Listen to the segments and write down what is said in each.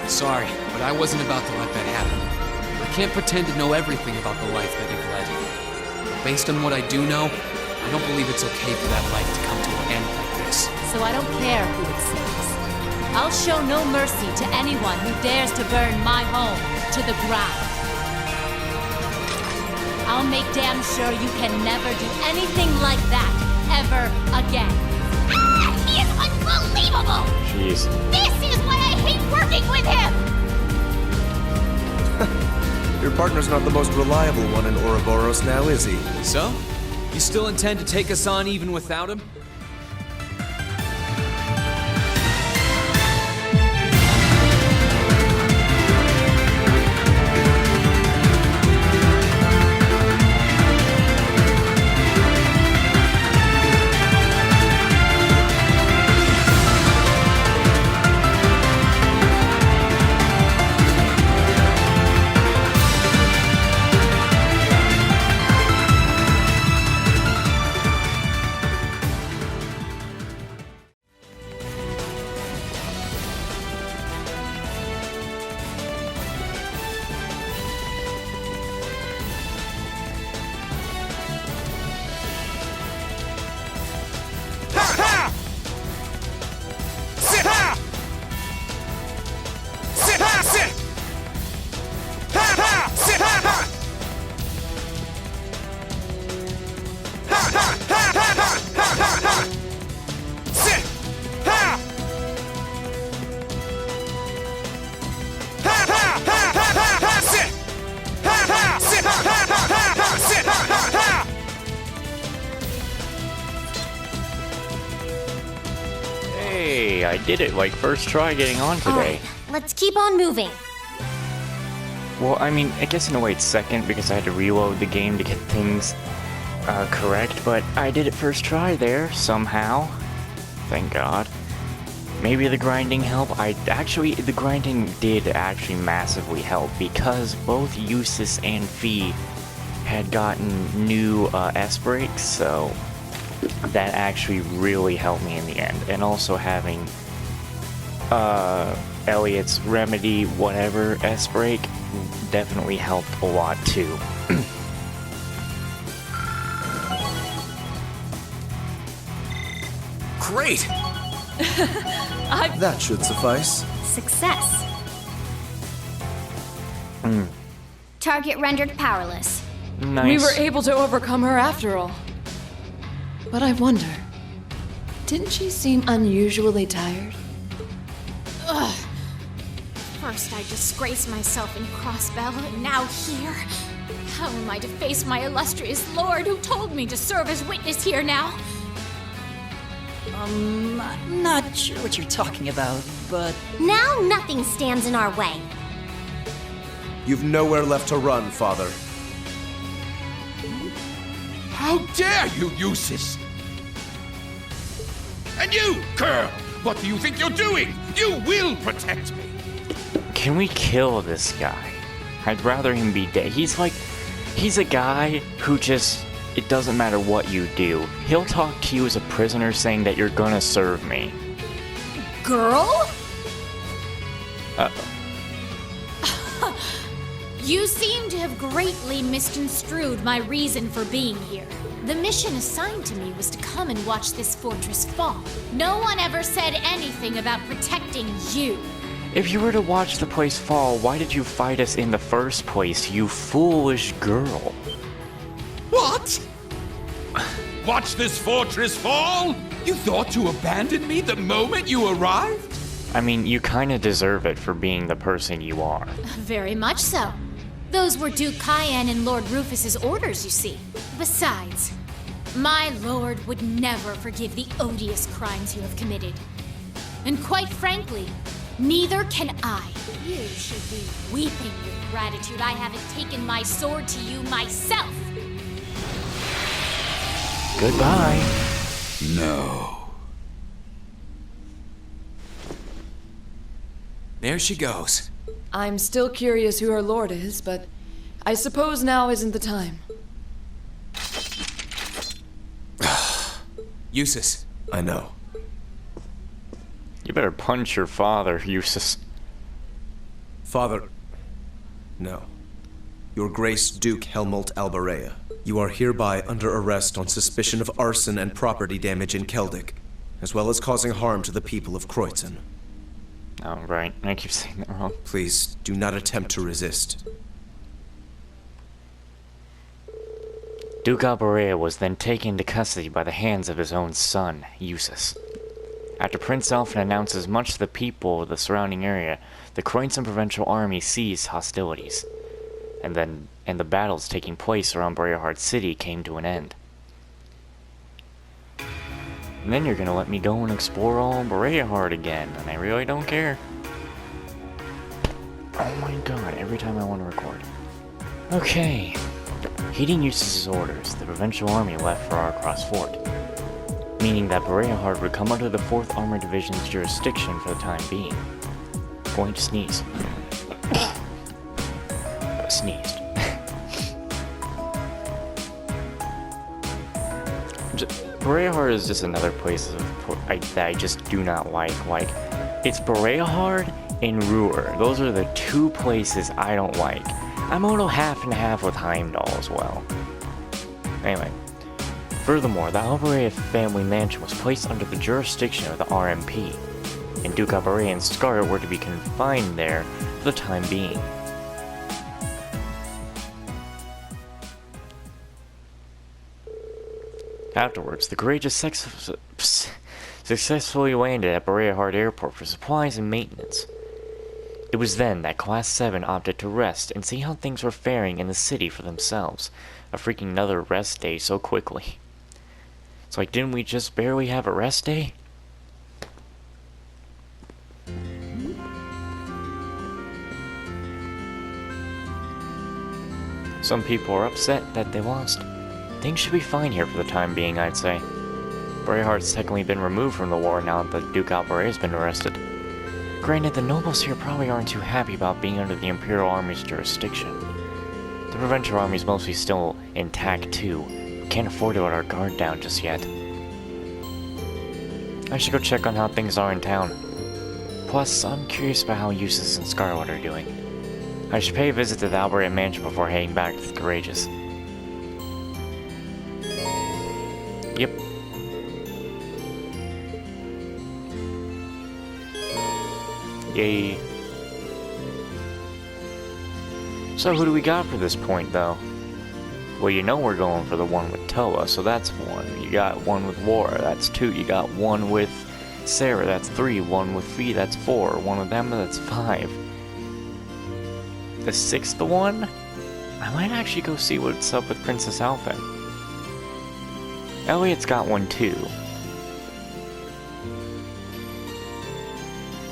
Sorry, but I wasn't about to let that happen. I can't pretend to know everything about the life that you've led. Based on what I do know, I don't believe it's okay for that life to come to an end like this. So I don't care who it saves. I'll show no mercy to anyone who dares to burn my home to the ground. I'll make damn sure you can never do anything like that ever again. Ah! He is unbelievable! Jeez. This is why I hate working with him! Your partner's not the most reliable one in Ouroboros now, is he? So? You still intend to take us on even without him? Hey, I did it, like, first try getting on today. Alright, let's keep on moving. Well, I mean, I guess in a way it's second because I had to reload the game to get things correct, but I did it first try there, somehow. Thank God. Maybe the grinding helped. The grinding did actually massively help because both Eustace and Fee had gotten new S-breaks, so that actually really helped me in the end. And also having Elliot's Remedy whatever S-break definitely helped a lot too. Great! That should suffice. Success. Target rendered powerless. Nice. We were able to overcome her after all. But I wonder, didn't she seem unusually tired? Ugh. First I disgrace myself in Crossbell, and now here. How am I to face my illustrious lord who told me to serve as witness here now? I'm not sure what you're talking about, but... Now nothing stands in our way. You've nowhere left to run, Father. How dare you, Eustace! And you, girl! What do you think you're doing? You will protect me! Can we kill this guy? I'd rather him be dead. He's a guy who just... It doesn't matter what you do. He'll talk to you as a prisoner saying that you're gonna serve me. Girl? Uh-oh. You seem to have greatly misconstrued my reason for being here. The mission assigned to me was to come and watch this fortress fall. No one ever said anything about protecting you. If you were to watch the place fall, why did you fight us in the first place, you foolish girl? What? Watch this fortress fall? You thought to abandon me the moment you arrived? I mean, you kinda deserve it for being the person you are. Very much so. Those were Duke Cayenne and Lord Rufus's orders, you see. Besides, my lord would never forgive the odious crimes you have committed. And quite frankly, neither can I. You should be weeping with gratitude I haven't taken my sword to you myself. Goodbye. No. There she goes. I'm still curious who her lord is, but I suppose now isn't the time. Eustace. I know. You better punch your father, Eustace. Father... No. Your Grace Duke Helmut Alberea. You are hereby under arrest on suspicion of arson and property damage in Keldic, as well as causing harm to the people of Kreutzen. Oh, right. I keep saying that wrong. Please, do not attempt to resist. Duke Alberea was then taken into custody by the hands of his own son, Eustace. After Prince Elfin announces much to the people of the surrounding area, the Kreutzen Provincial Army ceased hostilities, and the battles taking place around Breahard City came to an end. And then you're gonna let me go and explore all Breahard again, and I really don't care. Oh my god, every time I want to record. Okay. Heeding Eustace's orders, the Provincial Army left for Arcross Fort, meaning that Breahard would come under the 4th Armored Division's jurisdiction for the time being. Going to sneeze. Sneezed. Breahard is just another place that I just do not like. Like, it's Breahard and Ruhr. Those are the two places I don't like. I'm a little half and half with Heimdall as well. Anyway. Furthermore, the Alberea family mansion was placed under the jurisdiction of the RMP, and Duke Alberea and Scarlet were to be confined there for the time being. Afterwards, the courageous successfully landed at Breahard Airport for supplies and maintenance. It was then that Class 7 opted to rest and see how things were faring in the city for themselves. A freaking another rest day so quickly. It's like, didn't we just barely have a rest day? Some people are upset that they lost. Things should be fine here for the time being, I'd say. Breahard's technically been removed from the war now that Duke Alberea has been arrested. Granted, the nobles here probably aren't too happy about being under the Imperial Army's jurisdiction. The Provincial Army's mostly still intact too. Can't afford to let our guard down just yet. I should go check on how things are in town. Plus, I'm curious about how Eustace and Scarlet are doing. I should pay a visit to the Alberea mansion before heading back to the Courageous. Yep. Yay. So who do we got for this point, though? Well, you know we're going for the one with Towa, so that's 1. You got one with Laura, that's 2. You got one with Sarah, that's 3. One with Fee, that's 4. One with Emma, that's 5. The 6th one? I might actually go see what's up with Princess Alphen. Elliot's got one too.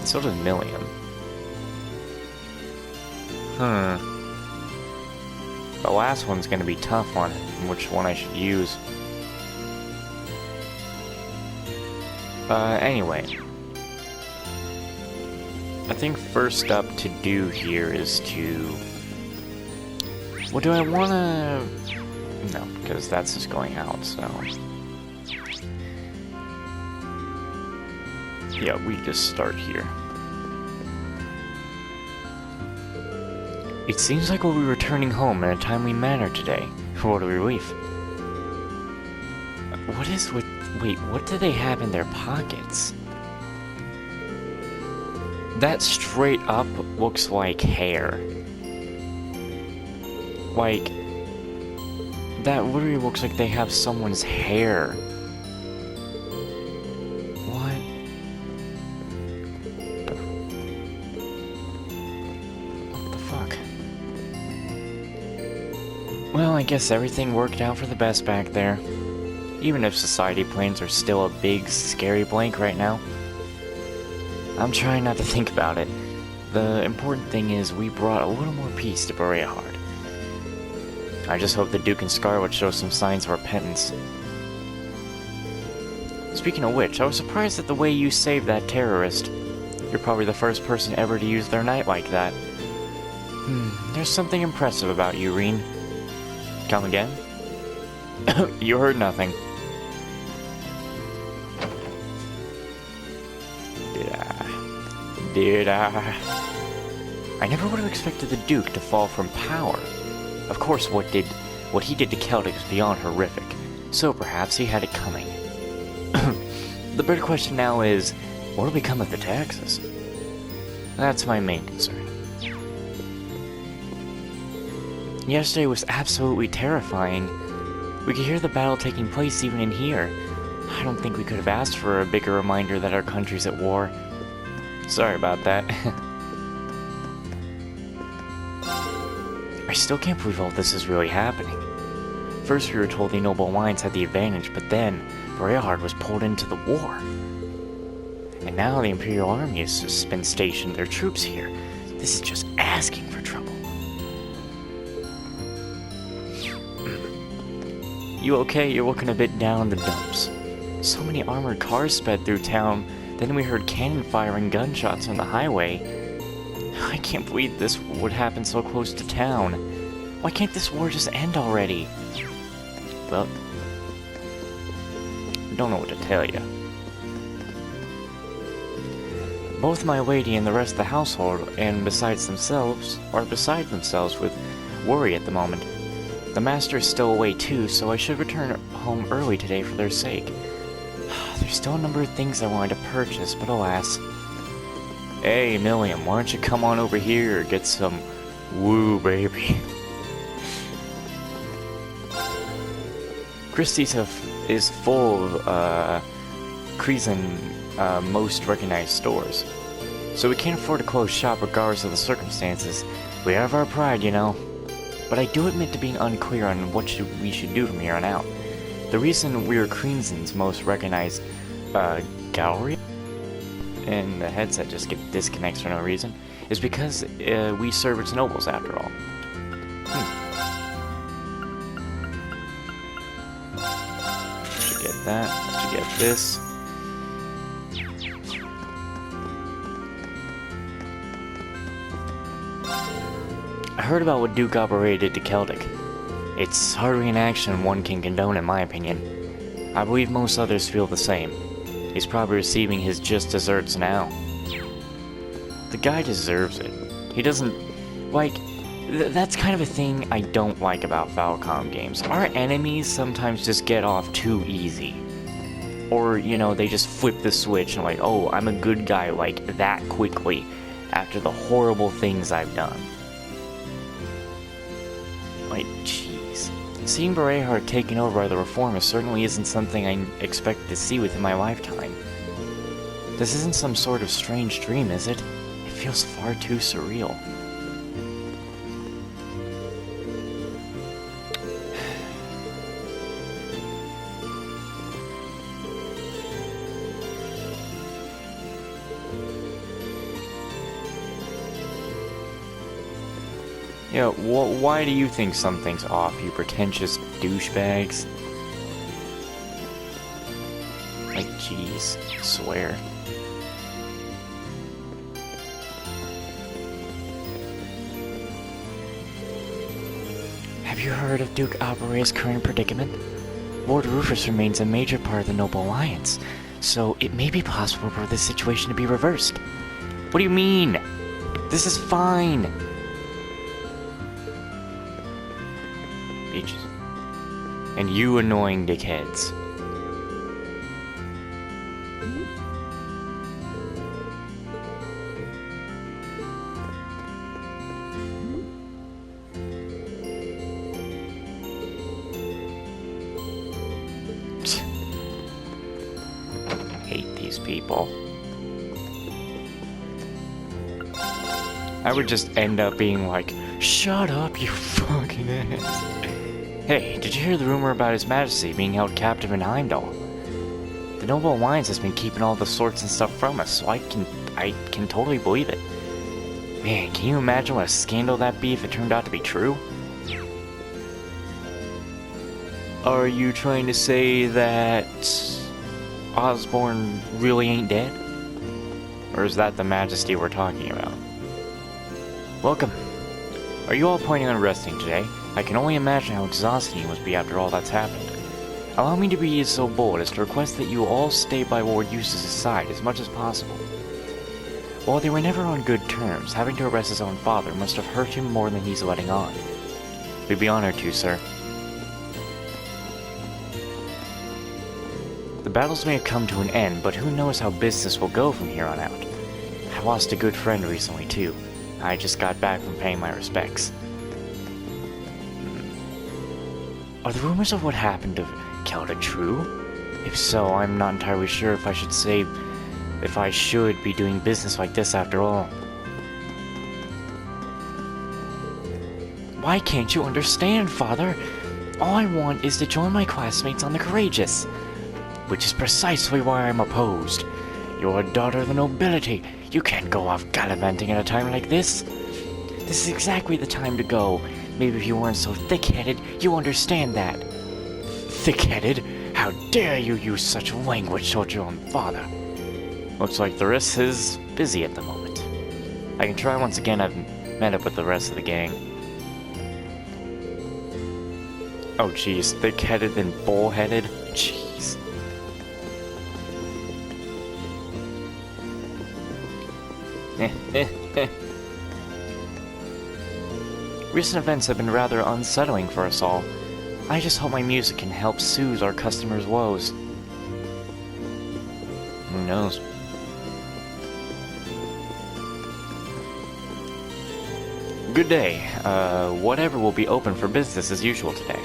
So does Milliam. The last one's gonna be tough on which one I should use. Anyway. I think first up to do here is to... Well, do I wanna... No, because that's just going out, so... Yeah, we just start here. It seems like we'll be returning home in a timely manner today. What a relief. What is with... Wait, what do they have in their pockets? That straight up looks like hair. Like... That literally looks like they have someone's hair. What? What the fuck? Well, I guess everything worked out for the best back there. Even if society plans are still a big, scary blank right now. I'm trying not to think about it. The important thing is we brought a little more peace to Breahard. I just hope the Duke and Scarlet show some signs of repentance. Speaking of which, I was surprised at the way you saved that terrorist. You're probably the first person ever to use their knight like that. There's something impressive about you, Reen. Come again? You heard nothing. Did I? I never would have expected the Duke to fall from power. Of course, what he did to Celtic is beyond horrific, so perhaps he had it coming. The bigger question now is, what'll become of the taxes? That's my main concern. Yesterday was absolutely terrifying. We could hear the battle taking place even in here. I don't think we could have asked for a bigger reminder that our country's at war. Sorry about that. I still can't believe all this is really happening. First we were told the Noble Alliance had the advantage, but then Reinhardt was pulled into the war. And now the Imperial Army has just been stationed their troops here. This is just asking for trouble. You okay? You're looking a bit down in the dumps. So many armored cars sped through town, then we heard cannon fire and gunshots on the highway. I can't believe this would happen so close to town. Why can't this war just end already? Well, I don't know what to tell you. Both my lady and the rest of the household, and besides themselves, are beside themselves with worry at the moment. The master is still away too, so I should return home early today for their sake. There's still a number of things I wanted to purchase, but alas. Hey, Milliam, why don't you come on over here and get some woo, baby? Christie's is full of Kreezen most recognized stores, so we can't afford to close shop regardless of the circumstances. We have our pride, you know. But I do admit to being unclear on what we should do from here on out. The reason we're Kreezen's most recognized gallery, and the headset just disconnects for no reason, is because we serve its nobles after all. Should get that, should get this. I heard about what Duke Operator did to Celtic. It's hardly an action one can condone in my opinion. I believe most others feel the same. He's probably receiving his just desserts now. The guy deserves it. He doesn't... like... that's kind of a thing I don't like about Falcom games. Our enemies sometimes just get off too easy. Or, you know, they just flip the switch and like, oh, I'm a good guy like that quickly after the horrible things I've done. Like, jeez. Seeing Berehart taken over by the Reformers certainly isn't something I expected to see within my lifetime. This isn't some sort of strange dream, is it? It feels far too surreal. Yeah, why do you think something's off, you pretentious douchebags? Like, jeez, I swear. Have you heard of Duke Opera's current predicament? Lord Rufus remains a major part of the Noble Alliance, so it may be possible for this situation to be reversed. What do you mean? This is fine! And you annoying dickheads. Hate these people. I would just end up being like, shut up, you fucking ass. Hey, did you hear the rumor about His Majesty being held captive in Heimdall? The Noble Alliance has been keeping all the swords and stuff from us, so I can totally believe it. Man, can you imagine what a scandal that'd be if it turned out to be true? Are you trying to say that Osborne really ain't dead? Or is that the Majesty we're talking about? Welcome. Are you all planning on resting today? I can only imagine how exhausting you must be after all that's happened. Allow me to be so bold as to request that you all stay by Lord Eustace's side as much as possible. While they were never on good terms, having to arrest his own father must have hurt him more than he's letting on. We'd be honored to, sir. The battles may have come to an end, but who knows how business will go from here on out. I lost a good friend recently, too. I just got back from paying my respects. Are the rumors of what happened to Celtic true? If so, I'm not entirely sure if I should be doing business like this after all. Why can't you understand, Father? All I want is to join my classmates on the Courageous, which is precisely why I'm opposed. You're a daughter of the nobility. You can't go off gallivanting at a time like this. This is exactly the time to go. Maybe if you weren't so thick-headed, you understand that. Thick-headed? How dare you use such language toward your own father? Looks like the rest is busy at the moment. I can try once again. I've met up with the rest of the gang. Oh jeez, thick-headed and bull-headed? Jeez. Recent events have been rather unsettling for us all. I just hope my music can help soothe our customers' woes. Who knows? Good day. Whatever will be open for business as usual today.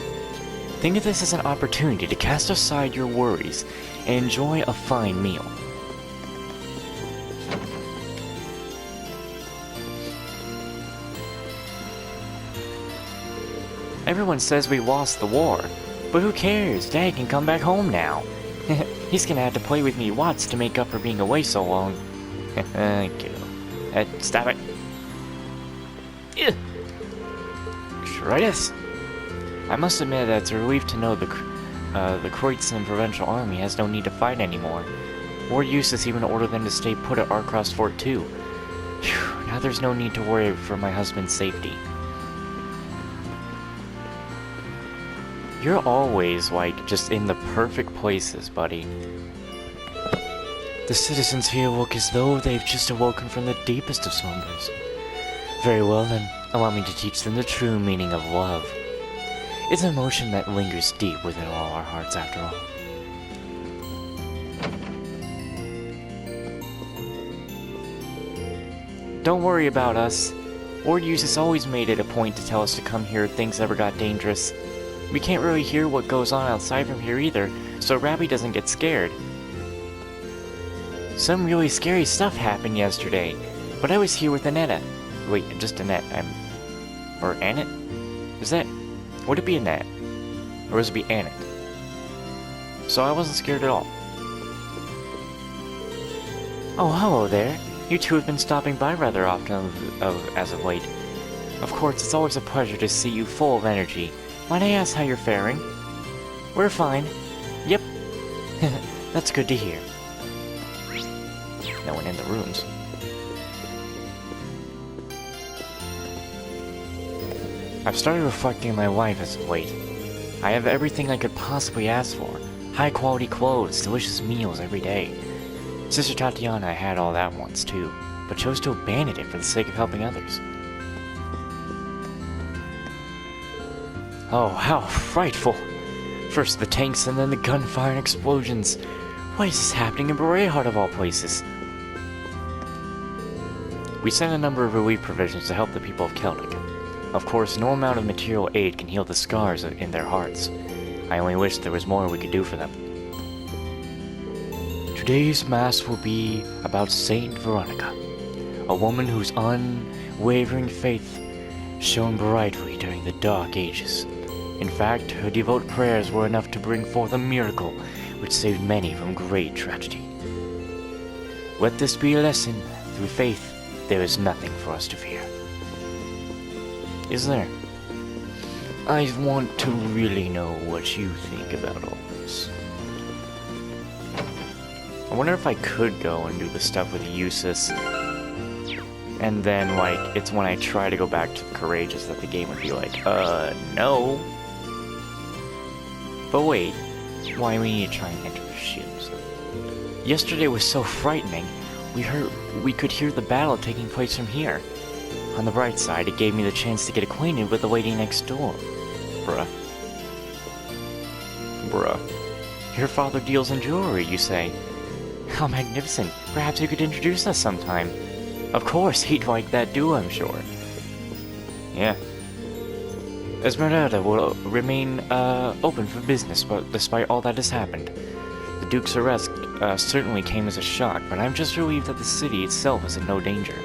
Think of this as an opportunity to cast aside your worries and enjoy a fine meal. Everyone says we lost the war, but who cares? Dad can come back home now. He's gonna have to play with me lots to make up for being away so long. Thank you. Stop it. Shritus. I must admit that it's a relief to know the Kreutzen Provincial Army has no need to fight anymore. Lord Eustace even ordered them to stay put at Arcross Fort too. Phew, now there's no need to worry for my husband's safety. You're always, like, just in the perfect places, buddy. The citizens here look as though they've just awoken from the deepest of slumbers. Very well then, allow me to teach them the true meaning of love. It's an emotion that lingers deep within all our hearts after all. Don't worry about us. Lord Eustace always made it a point to tell us to come here if things ever got dangerous. We can't really hear what goes on outside from here either, so Rabbi doesn't get scared. Some really scary stuff happened yesterday, but I was here with Annetta. Wait, just Annette, or Annette? Would it be Annette? Or would it be Annette? So I wasn't scared at all. Oh, hello there. You two have been stopping by rather often as of late. Of course, it's always a pleasure to see you full of energy. Might I ask how you're faring? We're fine. Yep. That's good to hear. No one in the rooms. I've started reflecting on my life as of late. I have everything I could possibly ask for. High-quality clothes, delicious meals every day. Sister Tatiana had all that once too, but chose to abandon it for the sake of helping others. Oh, how frightful! First the tanks and then the gunfire and explosions. Why is this happening in Bereheart of all places? We sent a number of relief provisions to help the people of Celtic. Of course, no amount of material aid can heal the scars in their hearts. I only wish there was more we could do for them. Today's Mass will be about Saint Veronica, a woman whose unwavering faith shone brightly during the Dark Ages. In fact, her devout prayers were enough to bring forth a miracle which saved many from great tragedy. Let this be a lesson. Through faith, there is nothing for us to fear. Is there? I want to really know what you think about all this. I wonder if I could go and do the stuff with Eustace, and then, like, it's when I try to go back to the Courageous that the game would be like, no. But wait, why we need to try and enter the ships? Yesterday was so frightening. We could hear the battle taking place from here. On the bright side, it gave me the chance to get acquainted with the lady next door. Bruh. Your father deals in jewelry, you say? How magnificent. Perhaps you could introduce us sometime. Of course, he'd like that too, I'm sure. Yeah. Esmeralda will remain open for business, but despite all that has happened. The Duke's arrest certainly came as a shock, but I'm just relieved that the city itself is in no danger.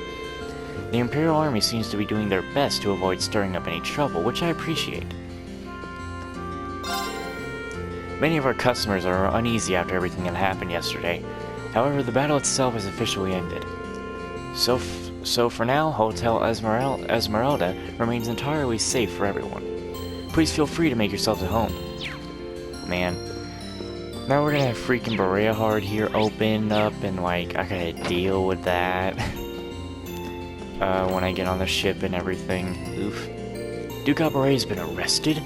The Imperial Army seems to be doing their best to avoid stirring up any trouble, which I appreciate. Many of our customers are uneasy after everything that happened yesterday. However, the battle itself has officially ended. So for now, Hotel Esmeralda remains entirely safe for everyone. Please feel free to make yourselves at home. Man. Now we're gonna have freaking Berea Hard here open up, and like, I gotta deal with that. When I get on the ship and everything. Oof. Duke Alberea's been arrested?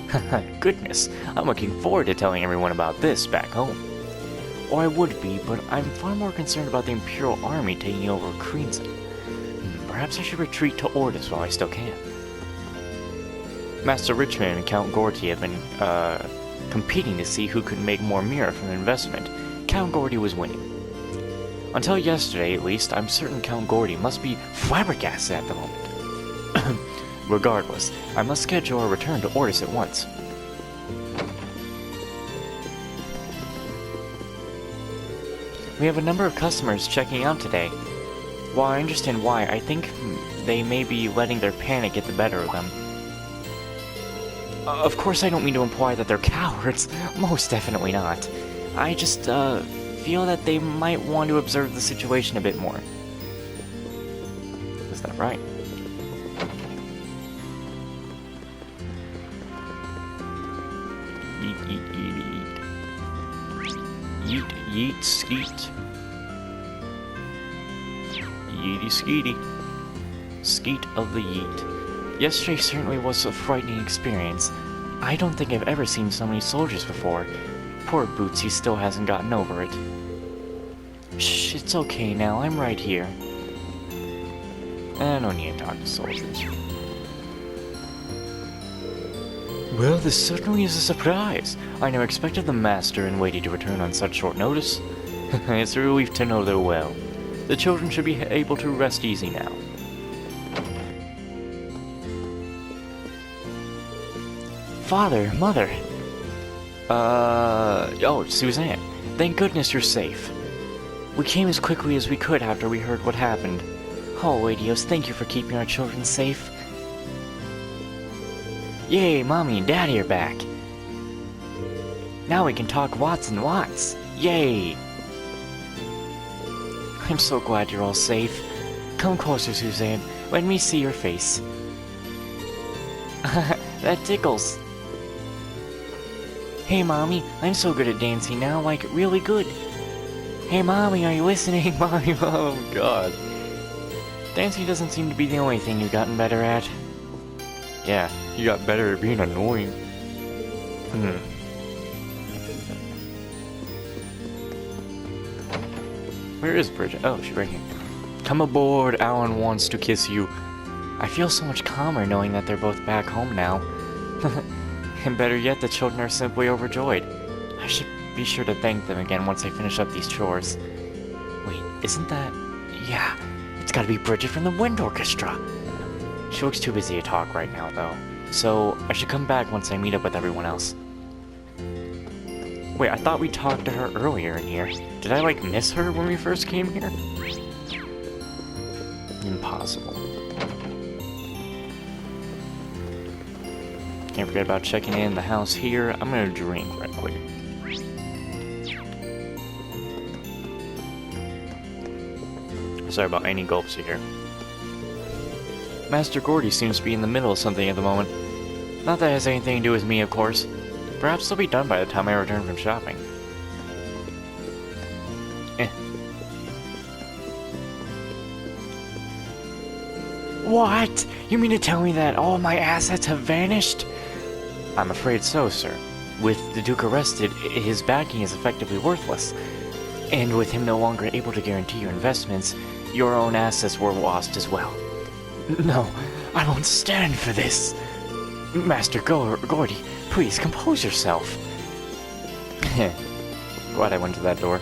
Goodness, I'm looking forward to telling everyone about this back home. Or I would be, but I'm far more concerned about the Imperial Army taking over Crimson. Perhaps I should retreat to Ordis while I still can. Master Richmond and Count Gorty have been, competing to see who could make more mirror from the investment. Count Gorty was winning. Until yesterday, at least, I'm certain Count Gorty must be flabbergasted at the moment. Regardless, I must schedule a return to Ordis at once. We have a number of customers checking out today. While I understand why, I think they may be letting their panic get the better of them. Of course, I don't mean to imply that they're cowards. Most definitely not. I just, feel that they might want to observe the situation a bit more. Is that right? Yeet, yeet, yeet, yeet. Yeet, yeet, skeet. Yeety, skeety. Skeet of the yeet. Yesterday certainly was a frightening experience. I don't think I've ever seen so many soldiers before. Poor Boots, he still hasn't gotten over it. Shh, it's okay now, I'm right here. No need to talk to soldiers. Well, this certainly is a surprise. I never expected the Master and Weighty to return on such short notice. It's a relief to know they're well. The children should be able to rest easy now. Father, Mother. Oh, Suzanne. Thank goodness you're safe. We came as quickly as we could after we heard what happened. Oh, Adios, thank you for keeping our children safe. Yay, Mommy and Daddy are back. Now we can talk Watts and Watts. Yay! I'm so glad you're all safe. Come closer, Suzanne. Let me see your face. That tickles. Hey, Mommy, I'm so good at dancing now, like, really good. Hey, Mommy, are you listening? Mommy, oh, God. Dancing doesn't seem to be the only thing you've gotten better at. Yeah, you got better at being annoying. Where is Bridget? Oh, she's right here. Come aboard, Alan wants to kiss you. I feel so much calmer knowing that they're both back home now. And better yet, the children are simply overjoyed. I should be sure to thank them again once I finish up these chores. Wait, isn't that... Yeah, it's gotta be Bridget from the Wind Orchestra. She looks too busy to talk right now, though. So, I should come back once I meet up with everyone else. Wait, I thought we talked to her earlier in here. Did I, like, miss her when we first came here? Impossible. Can't forget about checking in the house here. I'm gonna drink right quick. Sorry about any gulps here. Master Gordy seems to be in the middle of something at the moment. Not that it has anything to do with me, of course. Perhaps they'll be done by the time I return from shopping. What? You mean to tell me that all my assets have vanished? I'm afraid so, sir. With the Duke arrested, his backing is effectively worthless. And with him no longer able to guarantee your investments, your own assets were lost as well. No, I won't stand for this. Master Gordy, please compose yourself. Glad I went to that door.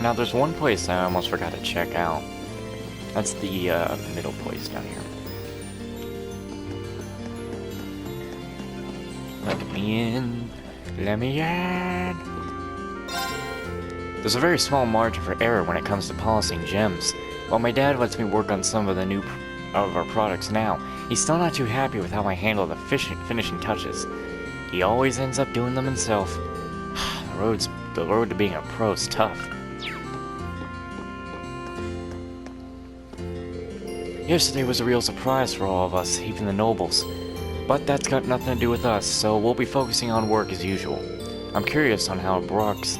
Now there's one place I almost forgot to check out. That's the middle place down here. Let me in. Let me in. There's a very small margin for error when it comes to polishing gems. While my dad lets me work on some of the new of our products now, he's still not too happy with how I handle the finishing touches. He always ends up doing them himself. The road to being a pro is tough. Yesterday was a real surprise for all of us, even the nobles. But that's got nothing to do with us, so we'll be focusing on work as usual. I'm curious on how Brook's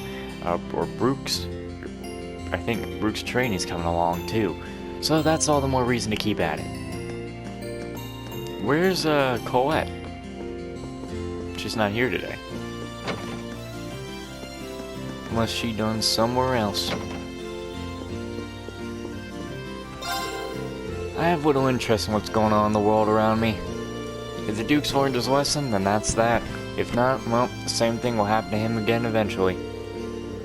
training's coming along too, so that's all the more reason to keep at it. Where's Colette? She's not here today. Unless she done somewhere else. I have little interest in what's going on in the world around me. If the Duke's learned his lesson, then that's that. If not, well, the same thing will happen to him again eventually.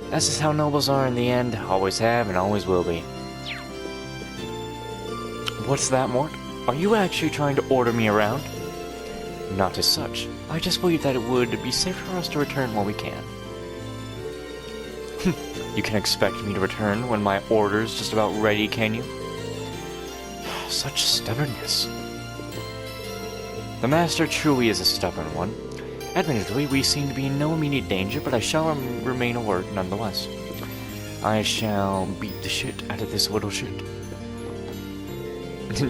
That's just how nobles are in the end, always have and always will be. What's that, Mort? Are you actually trying to order me around? Not as such. I just believe that it would be safer for us to return while we can. You can expect me to return when my order's just about ready, can you? Such stubbornness. The Master truly is a stubborn one. Admittedly, we seem to be in no immediate danger, but I shall remain alert nonetheless. I shall beat the shit out of this little shit.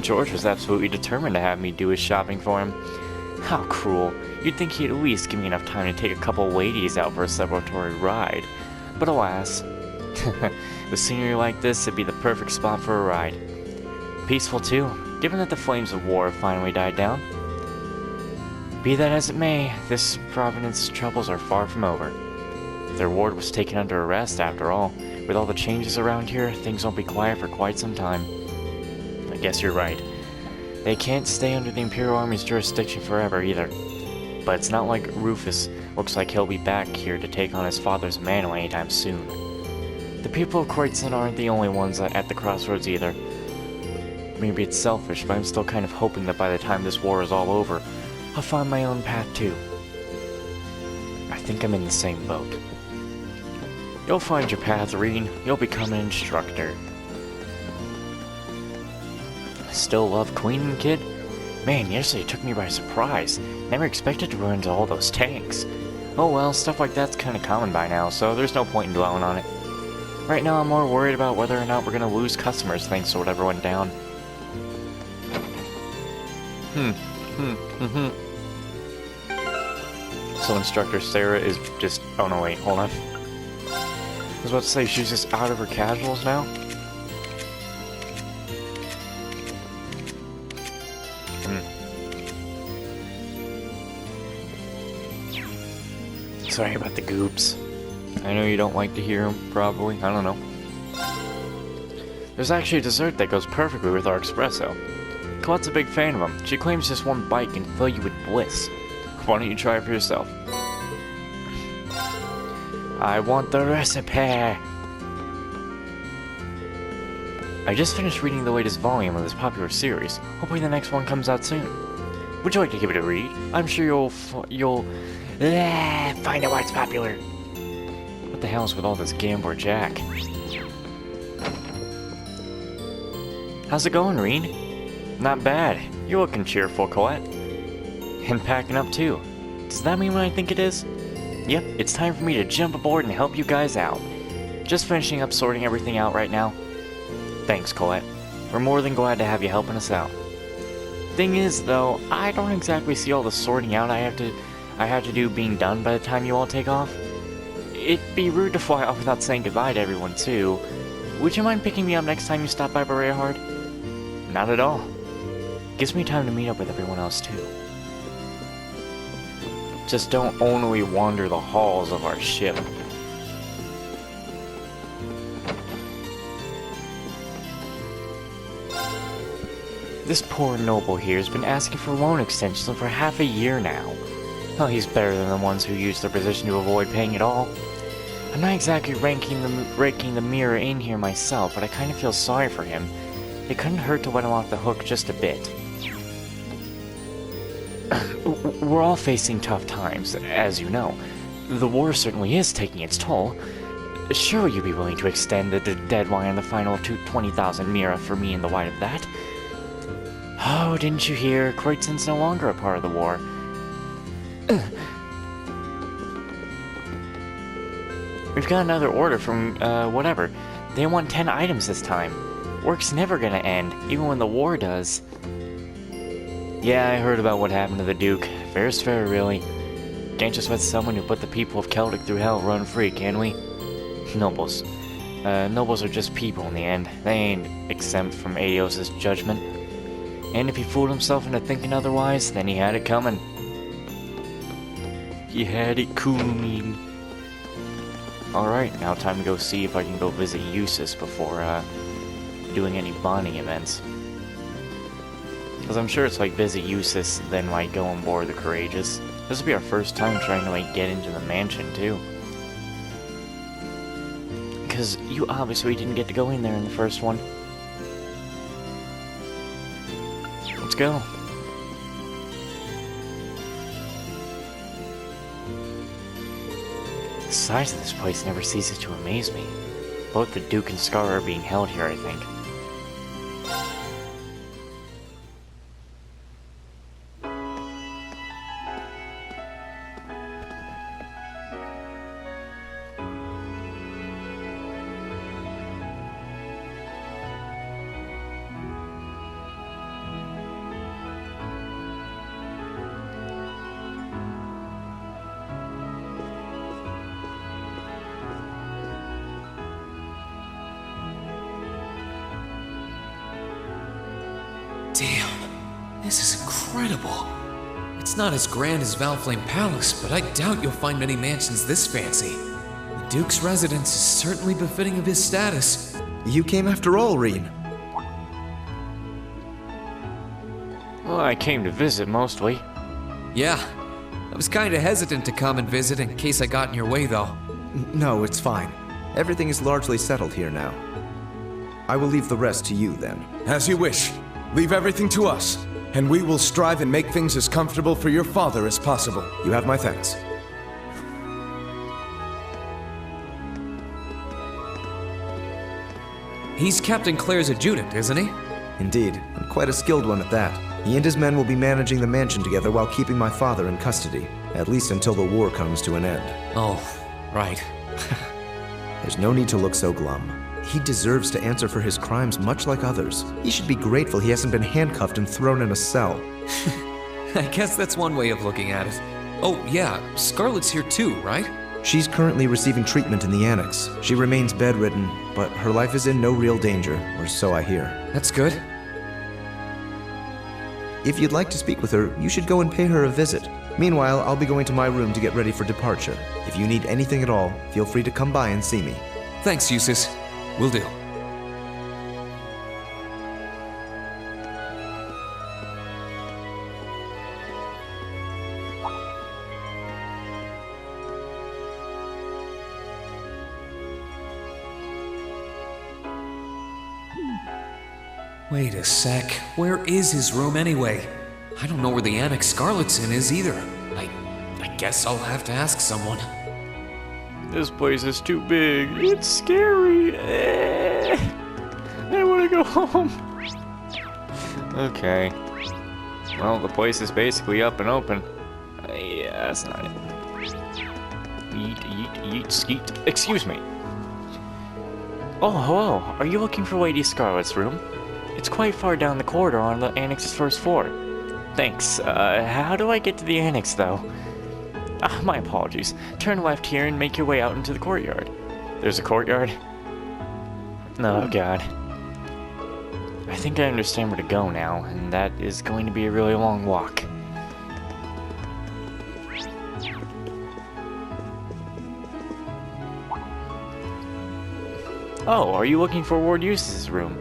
George was absolutely determined to have me do his shopping for him. How cruel. You'd think he'd at least give me enough time to take a couple ladies out for a celebratory ride. But alas, with scenery like this, it'd be the perfect spot for a ride. Peaceful too, given that the flames of war have finally died down. Be that as it may, this province's troubles are far from over. Their ward was taken under arrest after all. With all the changes around here, things won't be quiet for quite some time. I guess you're right. They can't stay under the Imperial Army's jurisdiction forever either. But it's not like Rufus looks like he'll be back here to take on his father's mantle anytime soon. The people of Kreutzen aren't the only ones at the crossroads either. Maybe it's selfish, but I'm still kind of hoping that by the time this war is all over, I'll find my own path too. I think I'm in the same boat. You'll find your path, Reen. You'll become an instructor. Still love Queen, kid? Man, yesterday took me by surprise. Never expected to run into all those tanks. Oh well, stuff like that's kinda common by now, so there's no point in dwelling on it. Right now I'm more worried about whether or not we're gonna lose customers thanks to whatever went down. So Instructor Sarah is just... oh no, wait, hold on. I was about to say, she's just out of her casuals now? Sorry about the goops. I know you don't like to hear them, probably. I don't know. There's actually a dessert that goes perfectly with our espresso. Colette's a big fan of them. She claims just one bite can fill you with bliss. Why don't you try it for yourself? I want the recipe! I just finished reading the latest volume of this popular series. Hopefully the next one comes out soon. Would you like to give it a read? I'm sure you'll find out why it's popular. What the hell is with all this Gambler Jack? How's it going, Reen? Not bad. You're looking cheerful, Colette. And packing up too. Does that mean what I think it is? Yep, it's time for me to jump aboard and help you guys out. Just finishing up sorting everything out right now. Thanks, Colette. We're more than glad to have you helping us out. Thing is, though, I don't exactly see all the sorting out I have to do being done by the time you all take off. It'd be rude to fly off without saying goodbye to everyone, too. Would you mind picking me up next time you stop by Berea? Not at all. Gives me time to meet up with everyone else, too. Just don't only wander the halls of our ship. This poor noble here has been asking for loan extensions for half a year now. Well, he's better than the ones who use their position to avoid paying it all. I'm not exactly raking the mirror in here myself, but I kind of feel sorry for him. It couldn't hurt to let him off the hook just a bit. We're all facing tough times, as you know. The war certainly is taking its toll. Sure, you'd be willing to extend the deadline on the final 20,000 mira for me in the light of that. Oh, didn't you hear? Kreuzen's no longer a part of the war. We've got another order from, whatever. They want 10 items this time. Work's never gonna end, even when the war does. Yeah, I heard about what happened to the Duke. Fair's fair, really. Can't just let someone who put the people of Celtic through hell run free, can we? Nobles. Nobles are just people in the end. They ain't exempt from Aeos's judgment. And if he fooled himself into thinking otherwise, then he had it coming. He had it coming. Alright, now time to go see if I can go visit Eustace before, doing any bonding events. Because I'm sure it's like visit Eustace, then like go on board the Courageous. This will be our first time trying to like get into the mansion too. Because you obviously didn't get to go in there in the first one. Let's go. The size of this place never ceases to amaze me. Both the Duke and Scar are being held here, I think. Damn, this is incredible. It's not as grand as Valflame Palace, but I doubt you'll find many mansions this fancy. The Duke's residence is certainly befitting of his status. You came after all, Reen. Well, I came to visit, mostly. Yeah, I was kinda hesitant to come and visit in case I got in your way, though. No, it's fine. Everything is largely settled here now. I will leave the rest to you, then. As you wish. Leave everything to us, and we will strive and make things as comfortable for your father as possible. You have my thanks. He's Captain Claire's adjutant, isn't he? Indeed, and quite a skilled one at that. He and his men will be managing the mansion together while keeping my father in custody, at least until the war comes to an end. Oh, right. There's no need to look so glum. He deserves to answer for his crimes much like others. He should be grateful he hasn't been handcuffed and thrown in a cell. I guess that's one way of looking at it. Oh, yeah, Scarlet's here too, right? She's currently receiving treatment in the annex. She remains bedridden, but her life is in no real danger, or so I hear. That's good. If you'd like to speak with her, you should go and pay her a visit. Meanwhile, I'll be going to my room to get ready for departure. If you need anything at all, feel free to come by and see me. Thanks, Eustace. Will do. Wait a sec. Where is his room anyway? I don't know where the Annex Scarlet's in is either. I guess I'll have to ask someone. This place is too big. It's scary. I want to go home. Okay. Well, the place is basically up and open. Yeah, that's not it. Yeet, skeet. Excuse me. Oh, hello. Are you looking for Lady Scarlet's room? It's quite far down the corridor on the Annex's first floor. Thanks. How do I get to the Annex, though? My apologies. Turn left here and make your way out into the courtyard. There's a courtyard? Oh, God. I think I understand where to go now, and that is going to be a really long walk. Oh, are you looking for Ward Eustace's room?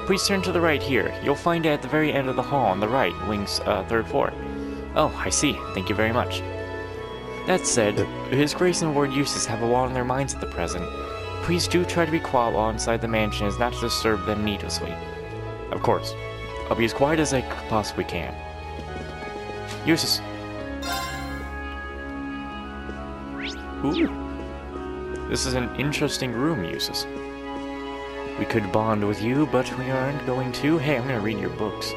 Please turn to the right here. You'll find it at the very end of the hall on the right, wing's 3rd floor. Oh, I see. Thank you very much. That said, His Grace and Ward Eustace have a lot on their minds at the present. Please do try to be quiet while inside the mansion as not to disturb them needlessly. Of course. I'll be as quiet as I possibly can. Eustace. Ooh. This is an interesting room, Eustace. We could bond with you, but we aren't going to. Hey, I'm gonna read your books.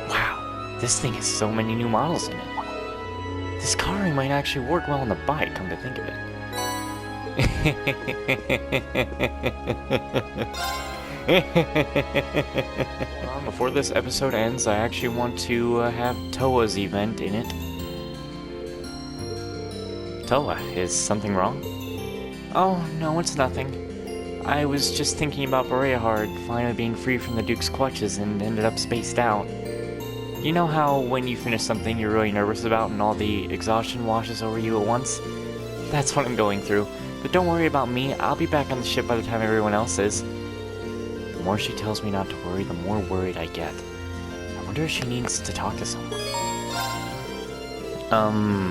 Wow, this thing has so many new models in it. This coloring might actually work well on the bike, come to think of it. Before this episode ends, I actually want to have Towa's event in it. Towa, is something wrong? Oh, no, it's nothing. I was just thinking about Bereahard finally being free from the Duke's clutches and ended up spaced out. You know how when you finish something you're really nervous about and all the exhaustion washes over you at once? That's what I'm going through. But don't worry about me, I'll be back on the ship by the time everyone else is. The more she tells me not to worry, the more worried I get. I wonder if she needs to talk to someone.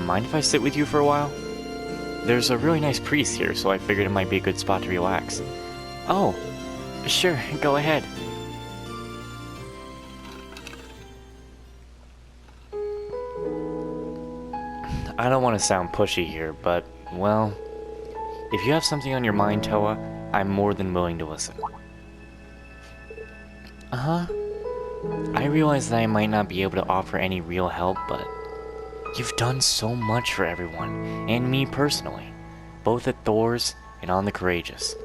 Mind if I sit with you for a while? There's a really nice priest here, so I figured it might be a good spot to relax. Oh, sure, go ahead. I don't want to sound pushy here, but, well, if you have something on your mind, Towa, I'm more than willing to listen. Uh-huh. I realize that I might not be able to offer any real help, but you've done so much for everyone, and me personally, both at Thor's and on the Courageous.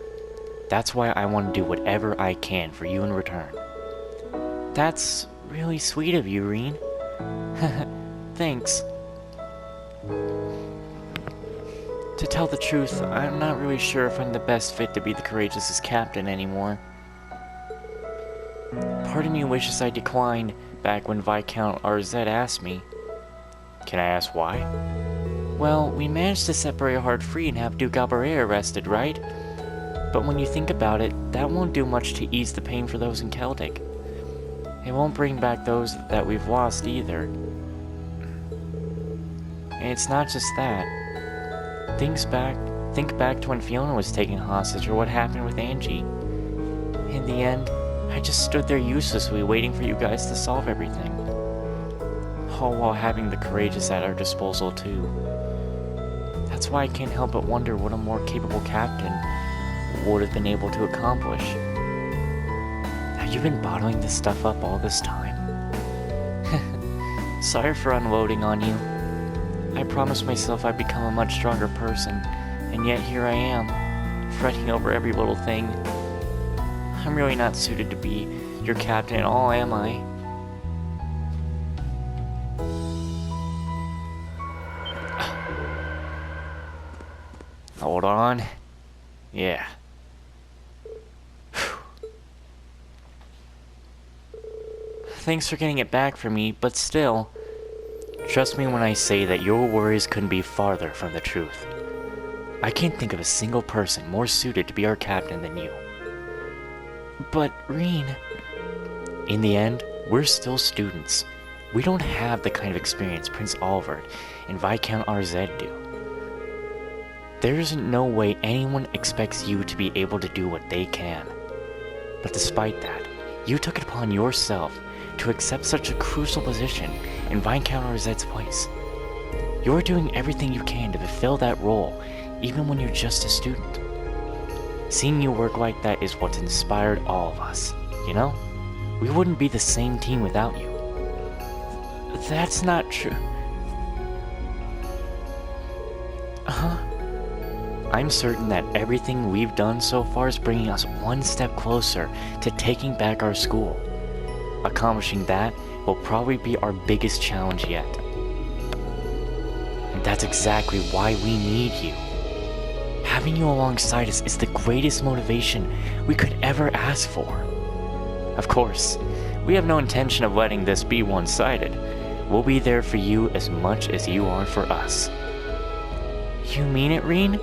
That's why I want to do whatever I can for you in return. That's really sweet of you, Reen. Thanks. To tell the truth, I'm not really sure if I'm the best fit to be the Courageous' captain anymore. Part of me wishes I declined back when Viscount RZ asked me. Can I ask why? Well, we managed to set Bereahard free and have Duke Alberea arrested, right? But when you think about it, that won't do much to ease the pain for those in Celtic. It won't bring back those that we've lost either. And it's not just that. Think back to when Fiona was taken hostage or what happened with Angie. In the end, I just stood there uselessly waiting for you guys to solve everything. All while having the Courageous at our disposal too. That's why I can't help but wonder what a more capable captain would have been able to accomplish. Have you been bottling this stuff up all this time? Sorry for unloading on you. I promised myself I'd become a much stronger person, and yet here I am, fretting over every little thing. I'm really not suited to be your captain at all, am I? Hold on. Yeah. Thanks for getting it back for me, but still, trust me when I say that your worries couldn't be farther from the truth. I can't think of a single person more suited to be our captain than you. But, Reen, in the end, we're still students. We don't have the kind of experience Prince Olvert and Viscount RZ do. There's no way anyone expects you to be able to do what they can. But despite that, you took it upon yourself to accept such a crucial position in Viscount RZ's place. You're doing everything you can to fulfill that role, even when you're just a student. Seeing you work like that is what's inspired all of us, you know? We wouldn't be the same team without you. That's not true. Uh-huh. I'm certain that everything we've done so far is bringing us one step closer to taking back our school. Accomplishing that will probably be our biggest challenge yet. And that's exactly why we need you. Having you alongside us is the greatest motivation we could ever ask for. Of course, we have no intention of letting this be one-sided. We'll be there for you as much as you are for us. You mean it, Reen?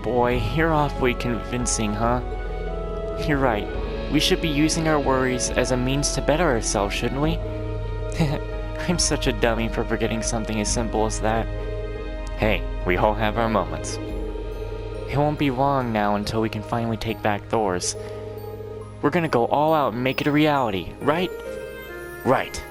boy, you're awfully convincing, huh? You're right. We should be using our worries as a means to better ourselves, shouldn't we? I'm such a dummy for forgetting something as simple as that. Hey, we all have our moments. It won't be long now until we can finally take back Thor's. We're gonna go all out and make it a reality, right? Right.